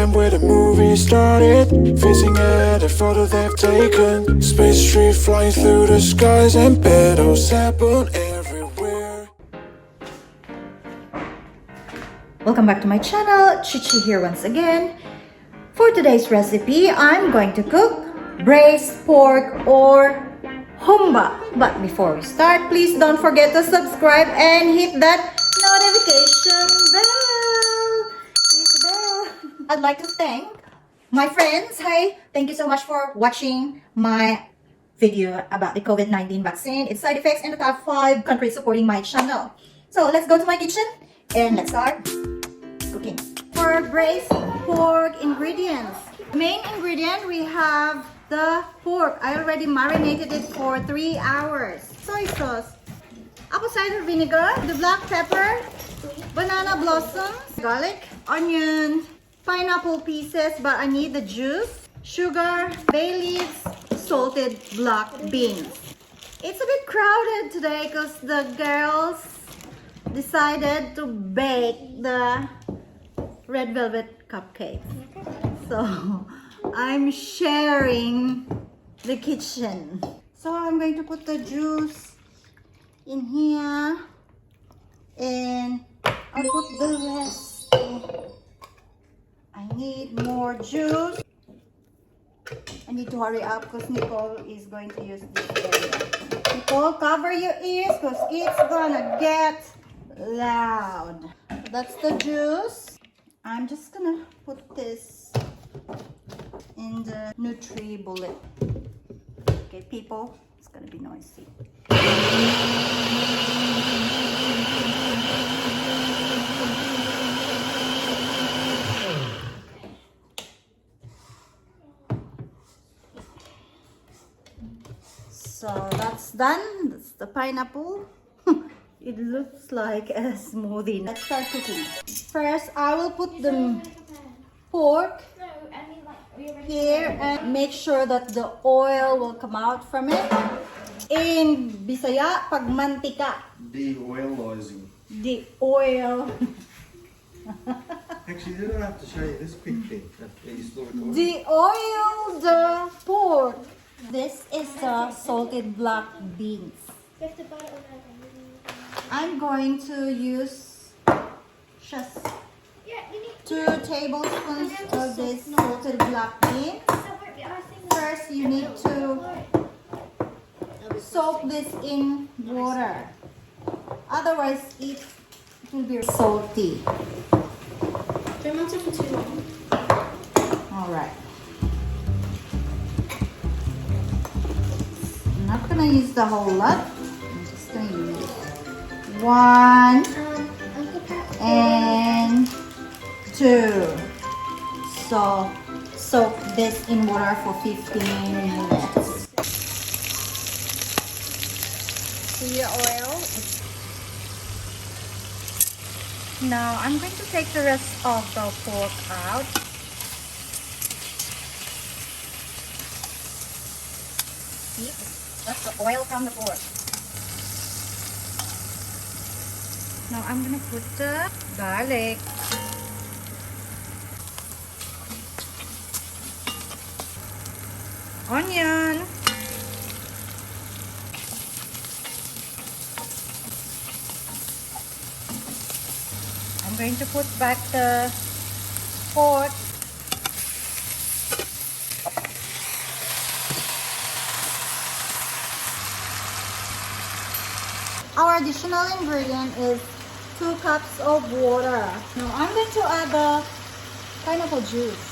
time where the movie started, facing at a photo they've taken. Space tree flying through the skies and battles happen everywhere. Welcome back to my channel. Cheche here once again. For today's recipe, I'm going to cook braised pork or Homba. But before we start, please don't forget to subscribe and hit that notification bell. Hit the bell. I'd like to thank my friends. Hi, thank you so much for watching my video about the COVID-19 vaccine, its side effects, and the top 5 countries supporting my channel. So let's go to my kitchen and let's start cooking. For braised pork ingredients, main ingredient we have the pork. I already marinated it for 3 hours. Soy sauce, apple cider vinegar, the black pepper, banana blossoms, garlic, onion, pineapple pieces but I need the juice, sugar, bay leaves, salted black beans. It's a bit crowded today because the girls decided to bake the red velvet cupcake. So I'm sharing the kitchen. So I'm going to put the juice in here and I'll put the rest. I need more juice. I need to hurry up because Nicole is going to use this area. Nicole, cover your ears because it's gonna get loud. That's the juice. I'm just gonna put this in the Nutri bullet. Okay, people, it's gonna be noisy. So that's done. That's the pineapple. It looks like a smoothie. Let's start cooking. First, I will put the pork here and make sure that the oil will come out from it. In Bisaya, pagmantika. De-oilizing. The oil. Actually, you don't have to show you this quick thing. Are you still recording? De-oil the pork. This is the salted black beans. I'm going to use just 2 tablespoons of this salted black beans. First, you need to soak this in water. Otherwise, it will be salty. Don't want it for too long. Alright. I'm not gonna use the whole lot. I'm just gonna use 1 and 2. So soak this in water for 15 minutes. See your oil? Now I'm going to take the rest of the pork out. See? That's the oil from the pork. Now I'm gonna put the garlic. Onion. I'm going to put back the pork. Our additional ingredient is 2 cups of water. Now I'm going to add the pineapple juice.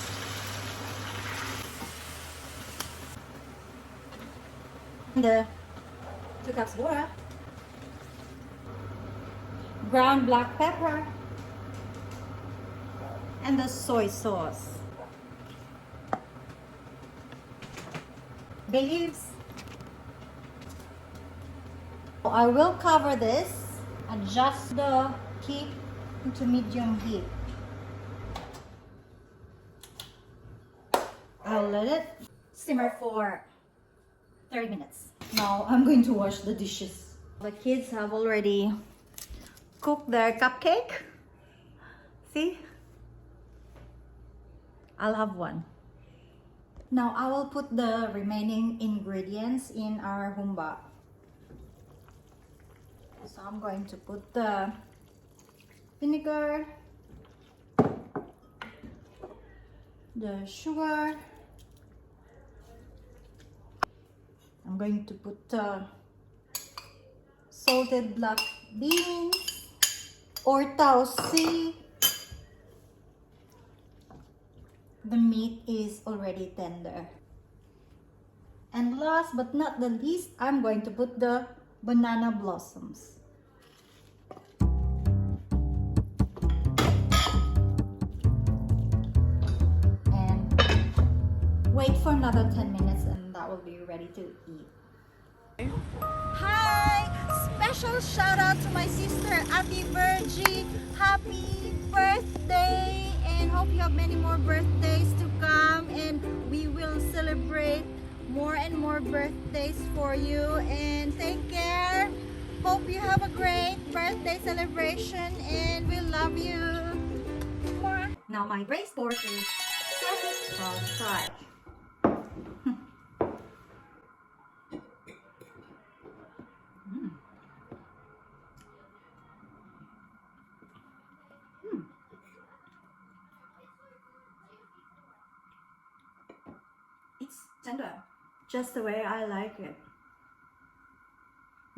The 2 cups of water. Ground black pepper. And the soy sauce. Bay leaves. I will cover this, adjust the heat to medium heat. I'll let it simmer for 30 minutes. Now I'm going to wash the dishes. The kids have already cooked their cupcake. See? I'll have one. Now I will put the remaining ingredients in our Homba. So I'm going to put the vinegar, the sugar. I'm going to put salted black beans or tausi. The meat is already tender. And last but not the least, I'm going to put the banana blossoms. And wait for another 10 minutes and that will be ready to eat. Hi! Special shout out to my sister Ate Virgie. Happy birthday! And hope you have many more birthdays to come, and we will celebrate more and more birthdays for you. And take care. Hope you have a great birthday celebration, and we love you. More. Now my braised pork is set on fry. It's tender, just the way I like it.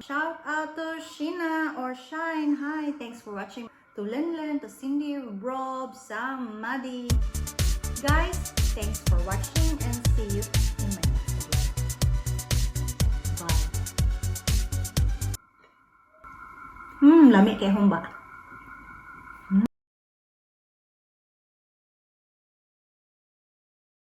Shout out to Sheena or Shine. Hi, thanks for watching. To Lenlen, to Cindy, Rob, Sam, Maddie. Guys, thanks for watching and see you in my next video. Bye. Lami kay Homba.